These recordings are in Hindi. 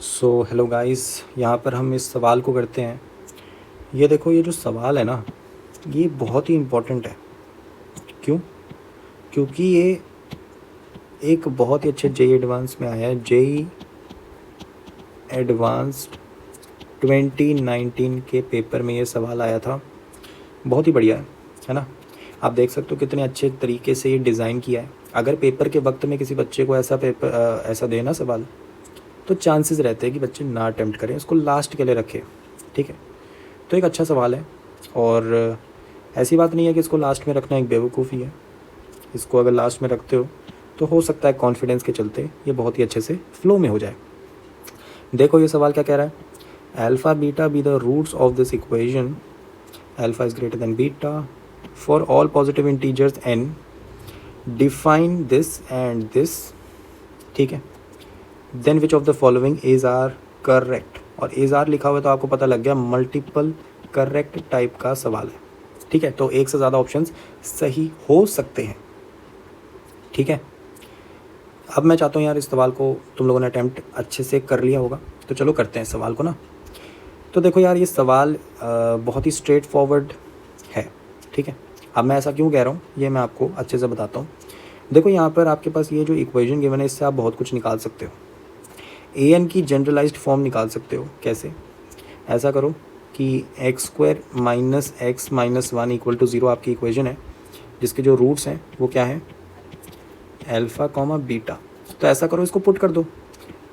सो हेलो गाइस, यहाँ पर हम इस सवाल को करते हैं। ये देखो, ये जो सवाल है ना, ये बहुत ही इम्पोर्टेंट है। क्यों? क्योंकि ये एक बहुत ही अच्छे जेई एडवांस में आया है। जेई एडवांस 2019 के पेपर में ये सवाल आया था। बहुत ही बढ़िया है ना। आप देख सकते हो कितने अच्छे तरीके से ये डिज़ाइन किया है। अगर पेपर के वक्त में किसी बच्चे को ऐसा देना सवाल, तो चांसेस रहते हैं कि बच्चे ना अटेम्प्ट करें, उसको लास्ट के लिए रखें। ठीक है, तो एक अच्छा सवाल है। और ऐसी बात नहीं है कि इसको लास्ट में रखना एक बेवकूफ़ी है। इसको अगर लास्ट में रखते हो तो हो सकता है कॉन्फिडेंस के चलते ये बहुत ही अच्छे से फ्लो में हो जाए। देखो ये सवाल क्या कह रहा है। Alpha beta be the roots of this equation, alpha is greater than beta for all positive integers n, define this and this. ठीक है, then which of the following is are correct. और इज आर लिखा हुआ है तो आपको पता लग गया मल्टीपल करेक्ट टाइप का सवाल है। ठीक है, तो एक से ज़्यादा ऑप्शंस सही हो सकते हैं। ठीक है, अब मैं चाहता हूँ यार इस सवाल को तुम लोगों ने अटैम्प्ट अच्छे से कर लिया होगा, तो चलो करते हैं सवाल को ना। तो देखो यार, ये सवाल बहुत ही स्ट्रेट फॉरवर्ड है। ठीक है, अब मैं ऐसा क्यों कह रहा हूँ ये मैं आपको अच्छे से बताता हूँ। देखो यहाँ पर आपके पास ये जो इक्वेशन गिवन है, इससे आप बहुत कुछ निकाल सकते हो। ए एन की जनरलाइज्ड फॉर्म निकाल सकते हो। कैसे? ऐसा करो कि x square minus x minus one equal to zero आपकी इक्वेशन है, जिसके जो रूट्स हैं वो क्या है, अल्फ़ा कॉमा बीटा। तो ऐसा करो, इसको पुट कर दो,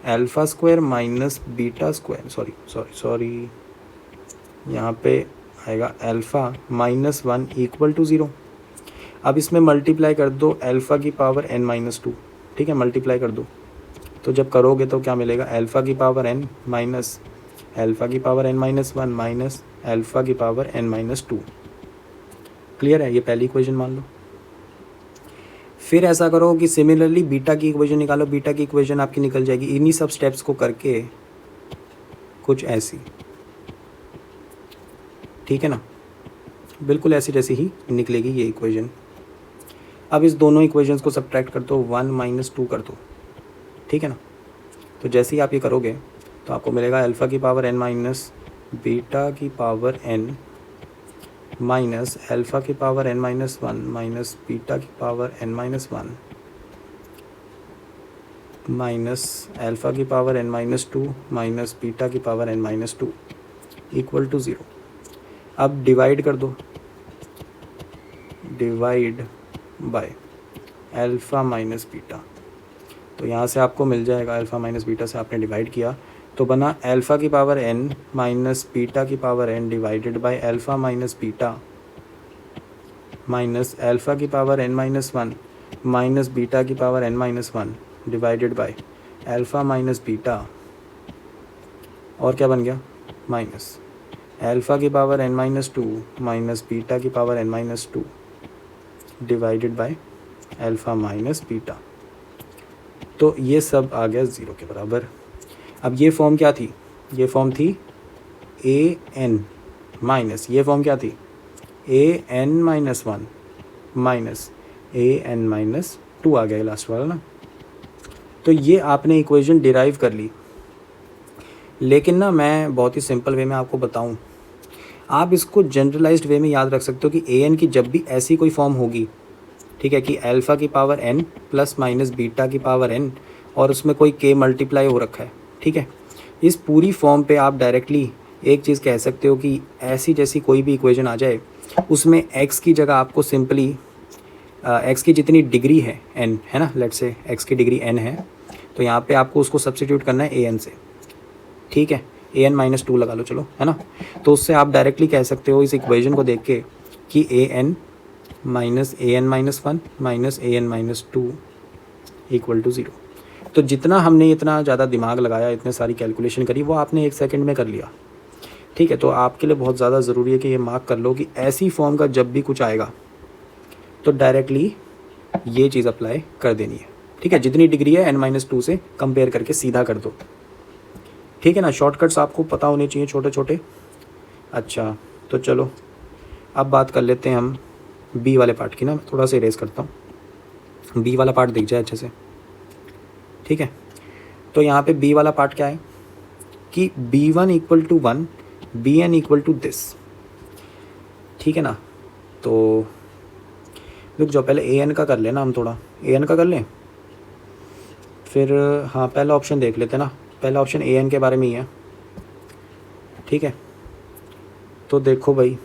alpha square minus beta square, sorry यहाँ पे आएगा alpha minus one equal to zero. अब इसमें मल्टीप्लाई कर दो अल्फ़ा की पावर n माइनस टू। ठीक है, मल्टीप्लाई कर दो, तो जब करोगे तो क्या मिलेगा, अल्फ़ा की पावर n माइनस अल्फ़ा की power n minus one minus alpha की power n minus two. Clear है? ये पहली इक्वेशन मान लो। फिर ऐसा करो कि सिमिलरली बीटा की इक्वेशन निकालो। बीटा की इक्वेशन आपकी निकल जाएगी इन्हीं सब स्टेप्स को करके कुछ ऐसी। ठीक है ना, बिल्कुल ऐसी जैसी ही निकलेगी ये इक्वेशन। अब इस दोनों इक्वेशंस को सब्ट्रैक्ट कर दो, वन माइनस टू कर दो। ठीक है ना, तो जैसे ही आप ये करोगे तो आपको मिलेगा अल्फ़ा की पावर n माइनस बीटा की पावर n माइनस अल्फ़ा की power n minus one minus beta की power n minus one minus alpha की power n minus two minus beta की power n minus two equal to zero. अब डिवाइड कर दो, divide by alpha minus beta. तो यहाँ से आपको मिल जाएगा, अल्फ़ा माइनस बीटा से आपने डिवाइड किया तो बना अल्फ़ा की पावर n माइनस बीटा की power n divided by alpha minus beta minus alpha की power n minus one minus beta की power n minus one divided by alpha minus beta. और क्या बन गया, माइनस अल्फ़ा की power n minus two minus beta की power n minus two divided by alpha minus beta. तो ये सब आ गया ज़ीरो के बराबर। अब ये फॉर्म क्या थी, ये फॉर्म थी ए एन माइनस, ये फॉर्म क्या थी, ए n minus one minus a n minus to आ गया लास्ट वाला ना। तो ये आपने इक्वेशन डिराइव कर ली। लेकिन ना मैं बहुत ही सिंपल वे में आपको बताऊं, आप इसको जनरलाइज्ड वे में याद रख सकते हो कि ए एन की जब भी ऐसी कोई फॉर्म होगी, ठीक है, कि अल्फ़ा की power n plus minus beta की पावर n और उसमें कोई k मल्टीप्लाई हो रखा है, ठीक है, इस पूरी फॉर्म पे आप डायरेक्टली एक चीज़ कह सकते हो कि ऐसी जैसी कोई भी इक्वेशन आ जाए उसमें x की जगह आपको सिंपली x की जितनी डिग्री है n है ना, लेट्स से x की डिग्री n है, तो यहाँ पे आपको उसको सब्स्टिट्यूट करना है an से। ठीक है, an माइनस टू लगा लो, चलो, है ना। तो उससे आप डायरेक्टली कह सकते हो इस इक्वेशन को देख के कि an minus a n minus one minus a n minus two equal to zero. तो जितना हमने इतना ज़्यादा दिमाग लगाया, इतने सारी कैलकुलेशन करी, वो आपने एक सेकंड में कर लिया। ठीक है, तो आपके लिए बहुत ज़्यादा ज़रूरी है कि ये मार्क कर लो कि ऐसी फॉर्म का जब भी कुछ आएगा तो डायरेक्टली ये चीज़ अप्लाई कर देनी है। ठीक है, जितनी डिग्री है n माइनस टू से कंपेयर करके सीधा कर दो। ठीक है ना, शॉर्टकट्स आपको पता होने चाहिए छोटे छोटे। अच्छा, तो चलो अब बात कर लेते हैं हम बी वाले पार्ट की ना। मैं थोड़ा सा इरेज करता हूँ, बी वाला पार्ट दिख जाए अच्छे से। ठीक है, तो यहाँ पे बी वाला पार्ट क्या है, कि B1 equal to 1, Bn equal to this, ठीक है ना। तो रुक जाओ, पहले an का कर लेना हम, थोड़ा an का कर लें फिर। हाँ पहला ऑप्शन देख लेते ना, पहला ऑप्शन an के बारे में ही है, ठीक है। तो देखो भाई,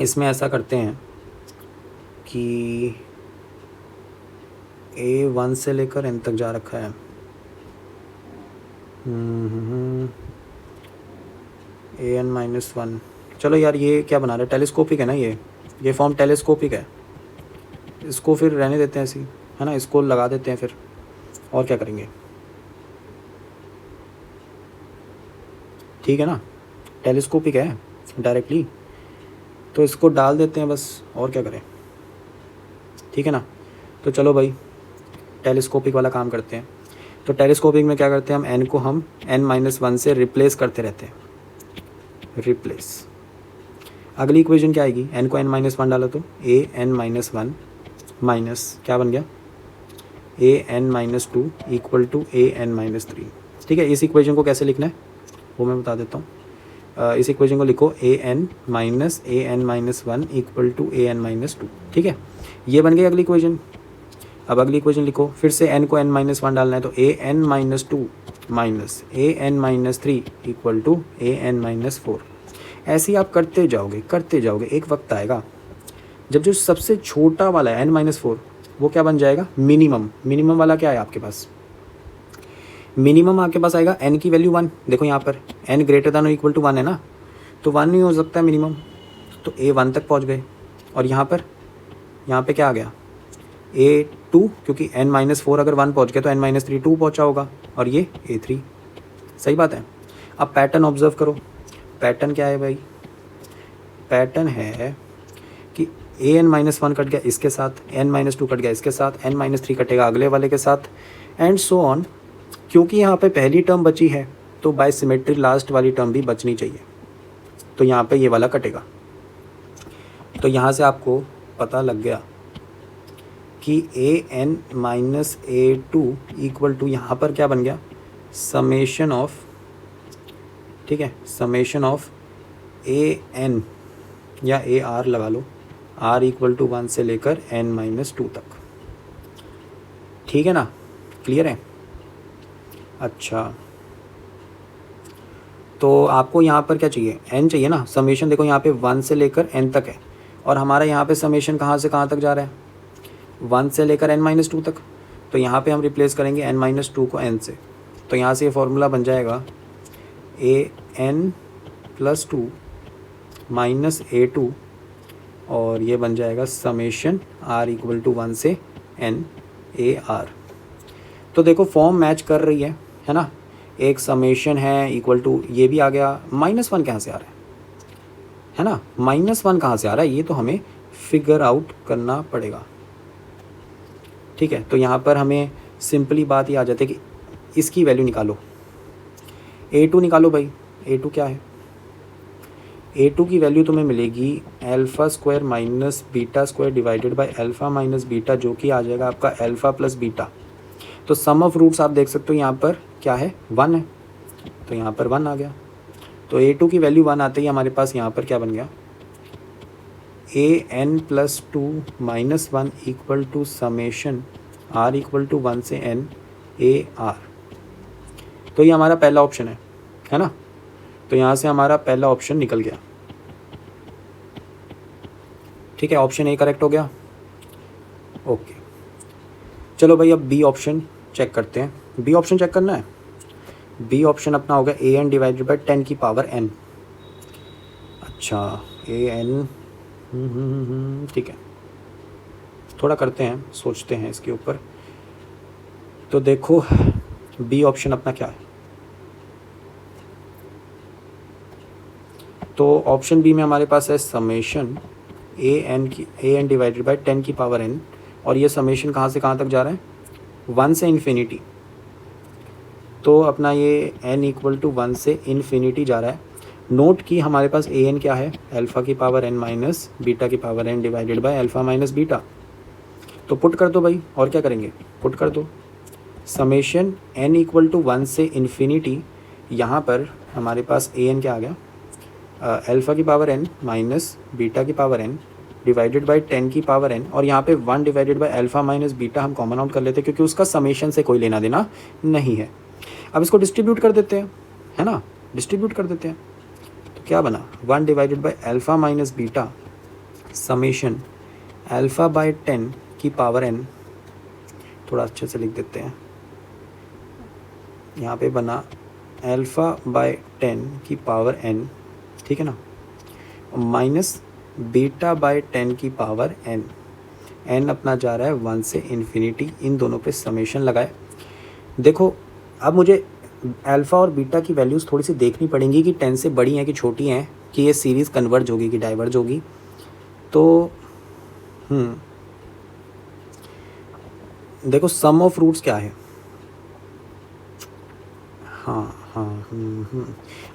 इसमें ऐसा करते हैं कि A1 से लेकर n तक जा रखा है। an-1, चलो यार ये क्या बना रहा है, टेलीस्कोपिक है ना ये फॉर्म टेलीस्कोपिक है, इसको फिर रहने देते हैं ऐसी, है ना, इसको लगा देते हैं फिर, और क्या करेंगे, ठीक है ना, टेलीस्कोपिक है डायरेक्टली, तो इसको डाल देते हैं बस, और क्या करें, ठीक है ना। तो चलो भाई टेलीस्कोपिक वाला काम करते हैं। तो टेलीस्कोपिक में क्या करते हैं, हम n को हम n-1 से रिप्लेस करते रहते हैं, रिप्लेस। अगली इक्वेशन क्या आएगी, n को n-1 डाला तो an-1 माइनस क्या बन गया, an-2 इक्वल टू an-3, ठीक है। इस इक्वेशन को कैसे लिखना है वो मैं बता देता हूँ। इस इक्वेशन को लिखो an-1 इक्वल टू an-2, ठीक है। ये बन गई अगली इक्वेशन। अब अगली इक्वेशन लिखो, फिर से n को n-1 डालना है, तो an-2 minus an-3 equal to an-4। ऐसे ही आप करते जाओगे, एक वक्त आएगा जब जो सबसे छोटा वाला है n-4 वो क्या बन जाएगा, मिनिमम वाला क्या है आपके पास, मिनिमम आपके पास आएगा n की वैल्यू 1। देखो यहाँ पर n ग्रेटर दैन और इक्वल टू 1 है ना, तो 1 नहीं हो सकता है मिनिमम, तो a 1 तक पहुँच गए। और यहाँ पे क्या आ गया, a 2, क्योंकि n-4 अगर 1 पहुँच गया तो n-3 2 पहुँचा होगा, और ये a 3, सही बात है। अब पैटर्न ऑब्जर्व करो, पैटर्न क्या है भाई, पैटर्न है कि an-1 कट गया इसके साथ, n-2 कट गया इसके साथ, n-3 कटेगा अगले वाले के साथ, एंड सो ऑन। क्योंकि यहाँ पे पहली टर्म बची है तो बाय सिमेट्री लास्ट वाली टर्म भी बचनी चाहिए, तो यहाँ पे ये वाला कटेगा। तो यहाँ से आपको पता लग गया कि an-a2 इक्वल टू यहाँ पर क्या बन गया, समेशन ऑफ, ठीक है, समेशन ऑफ an या ar लगा लो, r इक्वल टू 1 से लेकर n-2 तक, ठीक है ना, क्लियर है। अच्छा तो आपको यहाँ पर क्या चाहिए, n चाहिए ना, समेशन देखो यहाँ पे 1 से लेकर n तक है, और हमारा यहाँ पे समेशन कहाँ से कहाँ तक जा रहा है, 1 से लेकर n-2 तक। तो यहाँ पे हम रिप्लेस करेंगे n-2 को n से, तो यहाँ से ये फॉर्मूला बन जाएगा an+2 माइनस a2, और ये बन जाएगा समेशन r इक्वल टू 1 से n ar। तो देखो फॉर्म मैच कर रही है ना, एक समेशन है इक्वल टू, ये भी आ गया, -1 कहाँ से आ रहा है ना, -1 कहाँ से आ रहा है, ये तो हमें फिगर आउट करना पड़ेगा, ठीक है। तो यहाँ पर हमें सिंपली बात ये आ जाती है कि इसकी वैल्यू निकालो, a2 निकालो भाई, a2 क्या है, a2 की वैल्यू तुम्हें मिलेगी α² minus β² divided by α minus beta, जो कि आ जाएगा आपका α प्लस बीटा। तो सम ऑफ रूट्स आप देख सकते हो यहाँ पर क्या है, 1 है, तो यहाँ पर 1 आ गया। तो a2 की वैल्यू 1 आते ही हमारे पास यहाँ पर क्या बन गया, an+2 minus 1 equal to summation r equal to 1 से n ar। तो ये हमारा पहला ऑप्शन है ना, तो यहाँ से हमारा पहला ऑप्शन निकल गया, ठीक है, ऑप्शन ए करेक्ट हो गया। ओके चलो भाई अब बी ऑप्शन चेक करते हैं, बी ऑप्शन चेक करना है। बी ऑप्शन अपना होगा an डिवाइडेड बाई 10 की पावर n। अच्छा an, ठीक है, थोड़ा करते हैं, सोचते हैं इसके ऊपर। तो देखो बी ऑप्शन अपना क्या है, तो ऑप्शन बी में हमारे पास है समेशन an डिवाइडेड बाई 10 की पावर n, और ये समेशन कहाँ से कहाँ तक जा रहा है, 1 से इन्फिनिटी। तो अपना ये n इक्वल टू 1 से इन्फिनिटी जा रहा है। नोट की हमारे पास an क्या है, अल्फ़ा की पावर n माइनस बीटा की power n divided by alpha minus beta. तो पुट कर दो भाई, और क्या करेंगे, पुट कर दो, समेशन n इक्वल टू 1 से इन्फिनिटी यहाँ पर हमारे पास ए एन क्या आ गया, अल्फ़ा की पावर n माइनस बीटा की पावर n डिवाइडेड बाई 10 की पावर n, और यहाँ पे 1 divided by alpha minus beta हम कॉमन आउट कर लेते हैं क्योंकि उसका समेशन से कोई लेना देना नहीं है। अब इसको डिस्ट्रीब्यूट कर देते हैं, है ना, डिस्ट्रीब्यूट कर देते हैं। तो क्या बना, 1 divided by alpha minus beta summation alpha by 10 की पावर n, थोड़ा अच्छे से लिख देते हैं, यहाँ पे बना अल्फ़ा बाई 10 की पावर n, ठीक है ना, माइनस बीटा बाई 10 की पावर n, n अपना जा रहा है 1 से इन्फिनिटी, इन दोनों पे समेशन लगाए। देखो अब मुझे अल्फ़ा और बीटा की वैल्यूज़ थोड़ी सी देखनी पड़ेंगी कि 10 से बड़ी हैं कि छोटी हैं, कि ये सीरीज़ कन्वर्ज होगी कि डाइवर्ज होगी। तो देखो सम ऑफ रूट्स क्या है,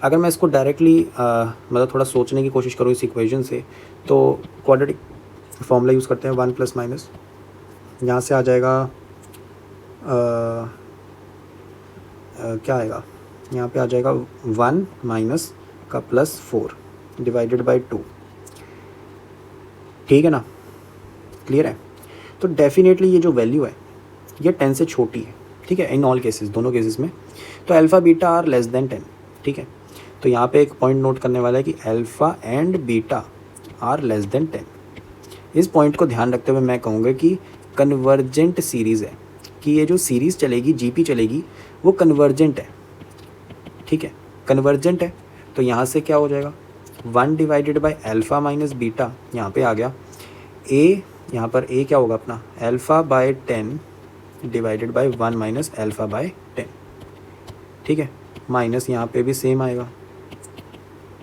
अगर मैं इसको डायरेक्टली मतलब थोड़ा सोचने की कोशिश करूँ इस इक्वेशन से, तो क्वाड्रेटिक फॉर्मूला यूज़ करते हैं, 1 प्लस माइनस, यहाँ से आ जाएगा क्या आएगा, यहाँ पे आ जाएगा 1 माइनस का प्लस 4 डिवाइडेड बाई 2, ठीक है ना, क्लियर है। तो डेफिनेटली ये जो वैल्यू है ये 10 से छोटी है, ठीक है, इन ऑल केसेस, दोनों केसेस में। तो alpha beta are less than 10, ठीक है। तो यहाँ पे एक पॉइंट नोट करने वाला है कि alpha and beta are less than 10। इस पॉइंट को ध्यान रखते हुए मैं कहूँगा कि कन्वर्जेंट सीरीज़ है, कि ये जो सीरीज़ चलेगी, जीपी चलेगी, वो कन्वर्जेंट है, ठीक है, कन्वर्जेंट है। तो यहाँ से क्या हो जाएगा, 1 divided by alpha minus beta, यहाँ पे आ गया ए, यहाँ पर ए क्या होगा अपना, alpha bye 10 divided by 1 minus alpha bye 10, ठीक है, माइनस यहाँ पे भी सेम आएगा,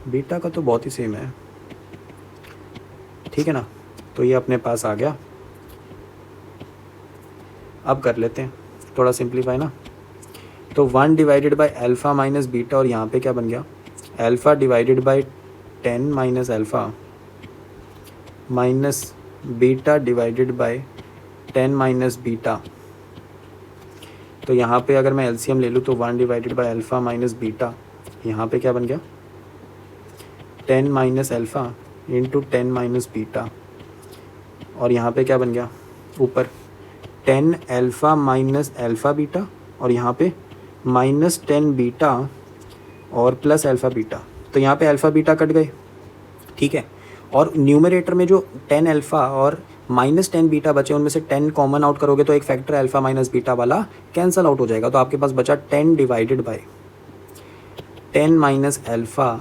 बीटा का तो बहुत ही सेम है, ठीक है ना। तो ये अपने पास आ गया। अब कर लेते हैं थोड़ा सिंप्लीफाई ना। तो 1 divided by alpha minus beta, और यहाँ पे क्या बन गया, alpha divided by 10 minus alpha minus beta divided by 10 minus beta. तो यहाँ पे अगर मैं एलसीएम ले लूँ तो 1 divided by alpha minus beta, यहाँ पे क्या बन गया, 10 minus alpha into 10 minus beta, और यहाँ पे क्या बन गया, ऊपर 10 अल्फ़ा माइनस अल्फ़ा बीटा, और यहाँ पे माइनस 10 बीटा और प्लस अल्फ़ा बीटा। तो यहाँ पे अल्फ़ा बीटा कट गए, ठीक है, और न्यूमरेटर में जो 10 अल्फ़ा और माइनस 10 बीटा बचे, उनमें से 10 कॉमन आउट करोगे तो एक फैक्टर अल्फ़ा माइनस बीटा वाला कैंसिल आउट हो जाएगा। तो आपके पास बचा 10 divided by 10 minus alpha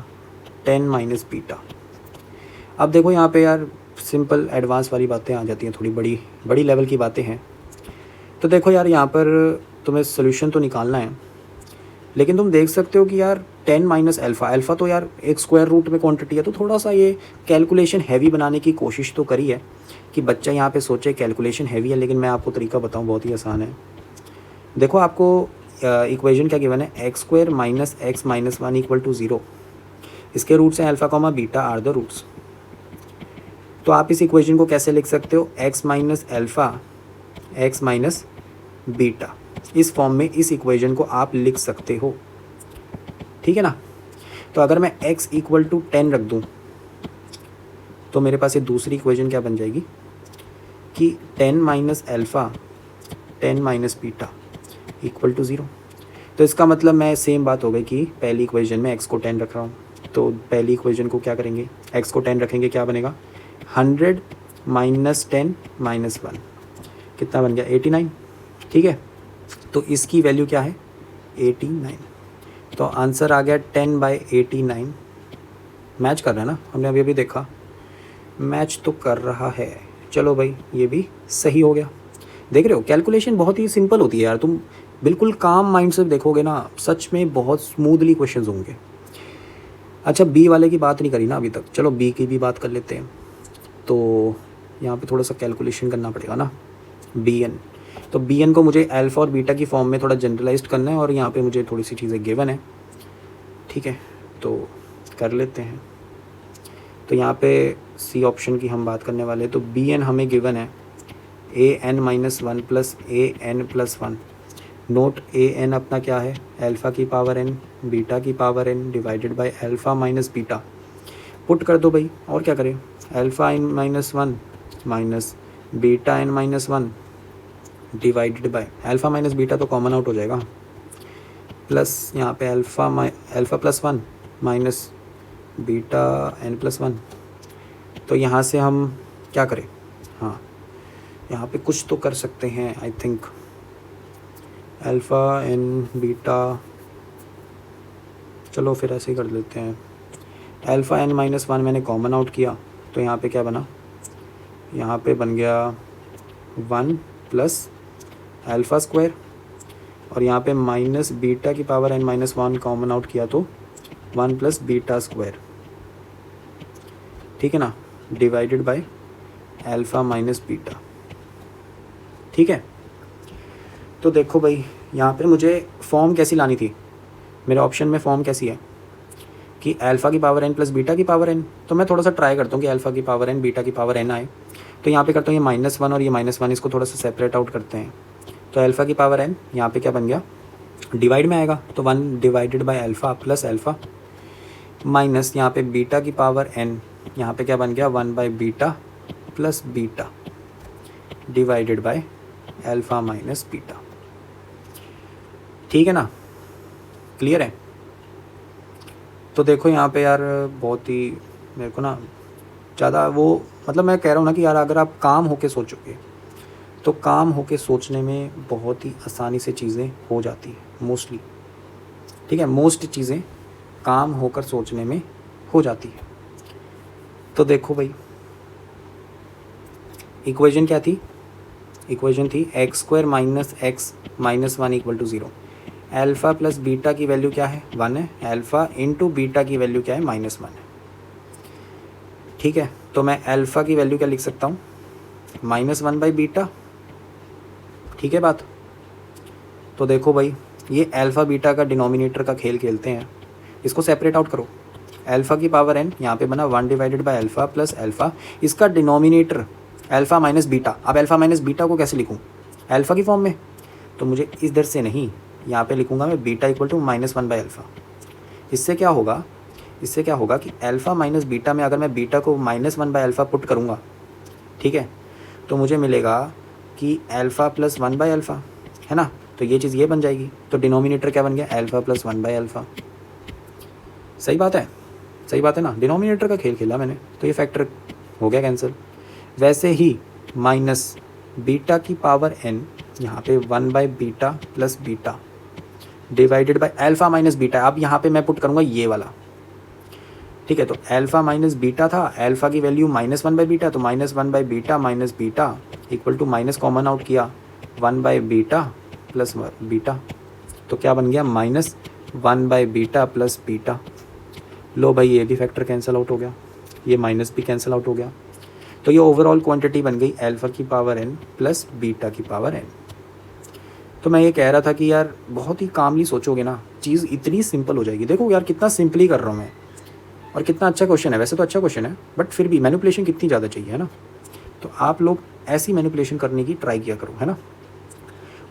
10 minus beta. अब देखो यहाँ पे यार सिंपल एडवांस वाली बातें आ जाती हैं, थोड़ी बड़ी लेवल की बातें हैं। तो देखो यार यहाँ पर तुम्हें सोल्यूशन तो निकालना है, लेकिन तुम देख सकते हो कि यार 10 माइनस अल्फ़ा तो यार एक स्क्वायर रूट में क्वांटिटी है, तो थोड़ा सा ये कैलकुलेशन हैवी बनाने की कोशिश तो करी है कि बच्चा यहाँ पे सोचे कैलकुलेशन हैवी है, लेकिन मैं आपको तरीका बताऊँ, बहुत ही आसान है। देखो आपको इक्वेशन क्या गिवन है, x square minus x minus 1 equal to 0, इसके रूट्स हैं alpha comma beta are the roots. तो आप इस इक्वेशन को कैसे लिख सकते हो, x minus alpha x minus beta, इस फॉर्म में इस इक्वेशन को आप लिख सकते हो, ठीक है ना। तो अगर मैं x इक्वल टू 10 रख दूँ तो मेरे पास ये दूसरी इक्वेशन क्या बन जाएगी कि 10 minus alpha 10 minus beta equal to 0। तो इसका मतलब मैं सेम बात हो गई कि पहली इक्वेशन में x को 10 रख रहा हूँ, तो पहली इक्वेशन को क्या करेंगे, x को 10 रखेंगे, क्या बनेगा 100 माइनस 10 माइनस 1, कितना बन गया 89, ठीक है। तो इसकी वैल्यू क्या है 89। तो आंसर आ गया 10 बाई 89। मैच कर रहा है ना, हमने अभी अभी देखा मैच तो कर रहा है। चलो भाई ये भी सही हो गया। देख रहे हो कैलकुलेशन बहुत ही सिंपल होती है यार, तुम बिल्कुल काम माइंड से देखोगे ना, सच में बहुत स्मूथली क्वेश्चंस होंगे। अच्छा बी वाले की बात नहीं करी ना अभी तक, चलो बी की भी बात कर लेते हैं। तो यहाँ पे थोड़ा सा कैलकुलेशन करना पड़ेगा ना, बी एन। तो बी एन को मुझे अल्फ़ा और बीटा की फॉर्म में थोड़ा जनरलाइज्ड करना है, और यहाँ पे मुझे थोड़ी सी चीज़ें गिवन है, ठीक है, तो कर लेते हैं। तो यहाँ पे सी ऑप्शन की हम बात करने वाले हैं। तो बी एन हमें गिवन है a n minus 1 plus a n plus 1। Note a n अपना क्या है, अल्फ़ा की पावर एन बीटा की power N divided by alpha minus beta. Put कर दो भाई, और क्या करें, alpha n minus one minus beta n minus one divided by alpha minus beta तो कॉमन आउट हो जाएगा, प्लस यहाँ पे alpha plus one minus beta n plus one. तो यहाँ से हम क्या करें, हाँ यहाँ पे कुछ तो कर सकते हैं I think, alpha n beta, चलो फिर ऐसे ही कर लेते हैं। अल्फ़ा एन माइनस वन मैंने कॉमन आउट किया, तो यहाँ पे क्या बना, यहाँ पे बन गया वन प्लस अल्फ़ा स्क्वायर, और यहाँ पे माइनस बीटा की power n minus one common out किया तो वन प्लस बीटा स्क्वायर, ठीक है ना, divided by alpha minus beta. ठीक है, तो देखो भाई यहाँ पे मुझे फॉर्म कैसी लानी थी, मेरे ऑप्शन में फॉर्म कैसी है कि अल्फ़ा की पावर एन प्लस बीटा की पावर एन। तो मैं थोड़ा सा ट्राई करता हूँ कि अल्फ़ा की पावर एन बीटा की पावर एन आए। तो यहाँ पे करता हूँ ये माइनस वन और ये माइनस वन, इसको थोड़ा सा सेपरेट आउट करते हैं। तो अल्फ़ा की पावर एन यहाँ पे क्या बन गया, डिवाइड में आएगा तो one divided by alpha plus alpha, minus यहाँ पे बीटा की पावर एन, यहाँ पे क्या बन गया, one by beta plus beta divided by alpha minus beta. ठीक है ना, क्लियर है। तो देखो यहाँ पे यार बहुत ही मेरे को ना ज़्यादा वो, मतलब मैं कह रहा हूँ ना कि यार अगर आप काम होके सोचोगे तो काम होके सोचने में बहुत ही आसानी से चीज़ें हो जाती हैं मोस्टली। ठीक है, मोस्ट चीज़ें काम होकर सोचने में हो जाती है। तो देखो भाई इक्वेशन क्या थी, इक्वेशन थी x square minus x minus one equal to zero. Alpha plus beta की वैल्यू क्या है, वन है, अल्फ़ा इंटू बीटा की वैल्यू क्या है, माइनस वन है। ठीक है, तो मैं अल्फ़ा की वैल्यू क्या लिख सकता हूँ, माइनस वन बाई बीटा। ठीक है बात। तो देखो भाई ये अल्फ़ा बीटा का डिनोमिनेटर का खेल खेलते हैं, इसको सेपरेट आउट करो। अल्फ़ा की पावर एन यहाँ पे बना one divided by alpha plus alpha, इसका डिनोमिनेटर अल्फ़ा माइनस बीटा। अब अल्फ़ा माइनस बीटा को कैसे लिखूँ, अल्फ़ा की फॉर्म में, तो मुझे इधर से नहीं, यहाँ पे लिखूँगा मैं beta equal to minus one by alpha. इससे क्या होगा, इससे क्या होगा कि अल्फ़ा माइनस बीटा में अगर मैं बीटा को minus one by alpha put करूँगा, ठीक है, तो मुझे मिलेगा कि alpha plus one by alpha, है ना। तो ये चीज़ ये बन जाएगी, तो डिनोमिनेटर क्या बन गया, alpha plus one by alpha. सही बात है, सही बात है ना, डिनोमिनेटर का खेल खेला मैंने, तो ये फैक्टर हो गया कैंसिल। वैसे ही माइनस बीटा की पावर एन, यहाँ पे one by beta plus beta divided by alpha minus beta. अब यहाँ पे मैं पुट करूँगा ये वाला, ठीक है। तो अल्फ़ा माइनस बीटा था, अल्फ़ा की value minus one by beta, तो minus one by beta minus beta equal to minus common out किया, one by beta plus beta, तो क्या बन गया, minus one by beta plus beta. लो भाई ये भी फैक्टर कैंसिल आउट हो गया, ये माइनस भी कैंसिल आउट हो गया। तो ये ओवरऑल क्वांटिटी बन गई अल्फ़ा की पावर एन प्लस बीटा की पावर एन। तो मैं ये कह रहा था कि यार बहुत ही कामली सोचोगे ना, चीज़ इतनी सिंपल हो जाएगी। देखो यार कितना सिंपली कर रहा हूँ मैं, और कितना अच्छा क्वेश्चन है। वैसे तो अच्छा क्वेश्चन है, बट फिर भी मैनिपुलेशन कितनी ज़्यादा चाहिए, है ना। तो आप लोग ऐसी मैनिपुलेशन करने की ट्राई किया करो, है ना।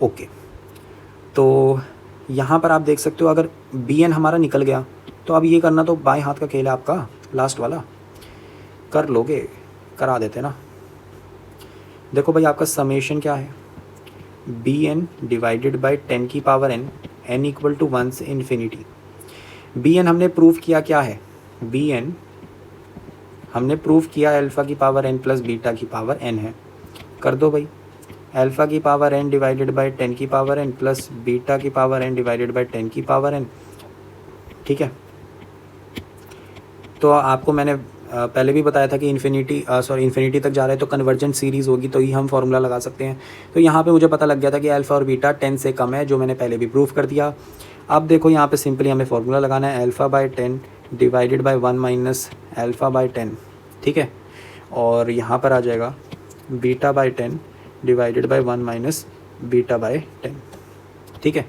ओके, तो यहाँ पर आप देख सकते हो अगर बी एन हमारा निकल गया, तो अब ये करना तो बाएं हाथ का खेल है आपका, लास्ट वाला कर लोगे, करा देते ना। देखो भाई आपका समेशन क्या है, B N divided by ten की power N, N equal to one से इन्फिनिटी। बी एन हमने प्रूव किया क्या है, बी एन हमने प्रूव किया अल्फ़ा की पावर एन प्लस बीटा की पावर एन है। कर दो भाई, अल्फ़ा की power N divided by ten की पावर एन प्लस बीटा की power N divided by ten की पावर एन। ठीक है, तो आपको मैंने पहले भी बताया था कि इन्फिनिटी तक जा रहा है तो कन्वर्जेंट सीरीज़ होगी, तो ही हम फार्मूला लगा सकते हैं। तो यहाँ पे मुझे पता लग गया था कि अल्फ़ा और बीटा 10 से कम है, जो मैंने पहले भी प्रूफ कर दिया। अब देखो यहाँ पे सिंपली हमें फार्मूला लगाना है, alpha by 10 divided by 1 minus alpha by 10, ठीक है। और यहाँ पर आ जाएगा beta by 10 divided by 1 minus beta by 10, ठीक है।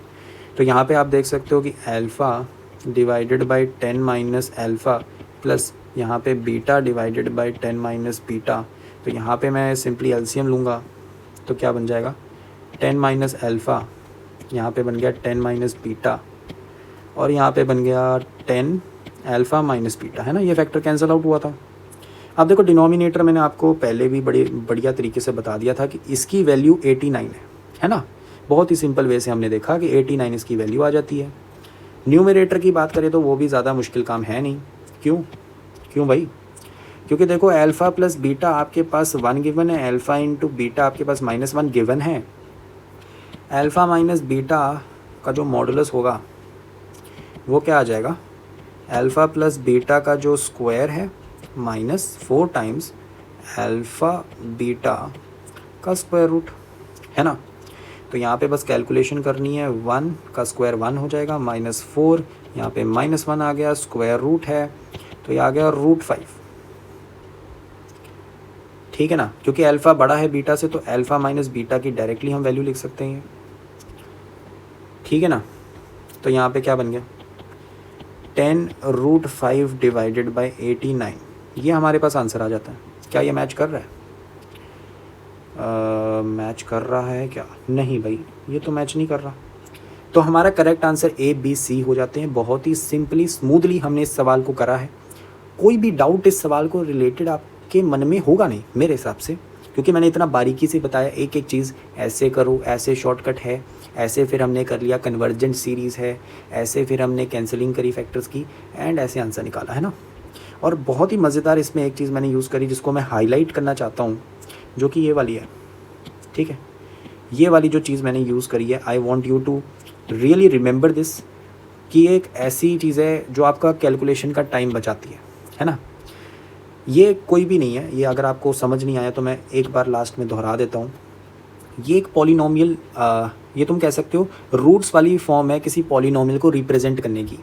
तो यहाँ पे आप देख सकते हो कि alpha divided by 10 minus alpha plus यहाँ पे beta divided by 10 minus beta. तो यहाँ पे मैं सिंपली एलसीएम लूँगा, तो क्या बन जाएगा, 10 माइनस अल्फ़ा यहाँ पे बन गया 10 माइनस बीटा, और यहाँ पे बन गया 10 अल्फ़ा माइनस बीटा, है ना। ये फैक्टर कैंसिल आउट हुआ था। अब देखो डिनोमिनेटर मैंने आपको पहले भी बड़े बढ़िया तरीके से बता दिया था कि इसकी वैल्यू 89 है ना। बहुत ही सिंपल वे से हमने देखा कि 89 इसकी वैल्यू आ जाती है। न्यूमरेटर की बात करें तो वो भी ज़्यादा मुश्किल काम है नहीं। क्यों भाई? क्योंकि देखो अल्फ़ा प्लस बीटा आपके पास 1 गिवन है, अल्फ़ा इंटू बीटा आपके पास -1 गिवन है। अल्फ़ा माइनस बीटा का जो मॉडुलस होगा वो क्या आ जाएगा, अल्फ़ा प्लस बीटा का जो स्क्वायर है -4 टाइम्स अल्फ़ा बीटा का स्क्वायर रूट, है ना। तो यहाँ पे बस कैलकुलेशन करनी है, 1 का स्क्वायर 1 हो जाएगा, -4 यहाँ पे -1 आ गया, स्क्वायर रूट है तो ये आ गया √5, ठीक है ना। क्योंकि अल्फ़ा बड़ा है बीटा से तो अल्फ़ा माइनस बीटा की डायरेक्टली हम वैल्यू लिख सकते हैं, ठीक है ना। तो यहाँ पे क्या बन गया 10√5 डिवाइडेड बाई 89, ये हमारे पास आंसर आ जाता है। क्या ये मैच कर रहा है? मैच कर रहा है क्या? नहीं भाई, ये तो मैच नहीं कर रहा। तो हमारा करेक्ट आंसर ABC हो जाते हैं। बहुत ही सिंपली स्मूथली हमने इस सवाल को करा है। कोई भी डाउट इस सवाल को रिलेटेड आपके मन में होगा नहीं मेरे हिसाब से, क्योंकि मैंने इतना बारीकी से बताया एक एक चीज़, ऐसे करो, ऐसे शॉर्टकट है, ऐसे फिर हमने कर लिया कन्वर्जेंट सीरीज़ है, ऐसे फिर हमने कैंसलिंग करी फैक्टर्स की, एंड ऐसे आंसर निकाला, है ना। और बहुत ही मज़ेदार इसमें एक चीज़ मैंने यूज़ करी जिसको मैं हाईलाइट करना चाहता हूँ, जो कि ये वाली है, ठीक है। ये वाली जो चीज़ मैंने यूज़ करी है, I want you to really remember this, कि एक ऐसी चीज़ है जो आपका कैलकुलेशन का टाइम बचाती है ना। ये कोई भी नहीं है, ये अगर आपको समझ नहीं आया तो मैं एक बार लास्ट में दोहरा देता हूँ। ये एक पॉलिनोमियल, ये तुम कह सकते हो रूट्स वाली फॉर्म है किसी पॉलिनोमियल को रिप्रेजेंट करने की,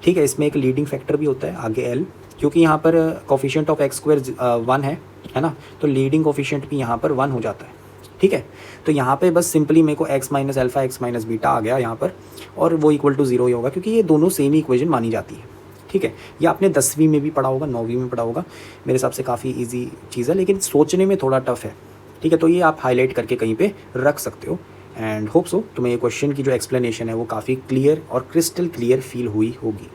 ठीक है। इसमें एक लीडिंग फैक्टर भी होता है आगे L, क्योंकि यहाँ पर कोफिशिएंट ऑफ x² 1 है ना, तो लीडिंग कोफिशिएंट भी यहाँ पर 1 हो जाता है, ठीक है। तो यहाँ पे बस सिंपली मेरे को x minus alpha x minus beta आ गया यहाँ पर, और वो इक्वल टू 0 ही होगा, क्योंकि ये दोनों सेम ही इक्वेशन मानी जाती है, ठीक है। ये आपने 10वीं में भी पढ़ा होगा, 9वीं में पढ़ा होगा, मेरे हिसाब से काफ़ी ईजी चीज़ है, लेकिन सोचने में थोड़ा टफ है, ठीक है। तो ये आप हाईलाइट करके कहीं पे रख सकते हो, एंड होप सो तुम्हें ये क्वेश्चन की जो एक्सप्लेनेशन है वो काफ़ी क्लियर और क्रिस्टल क्लियर फील हुई होगी।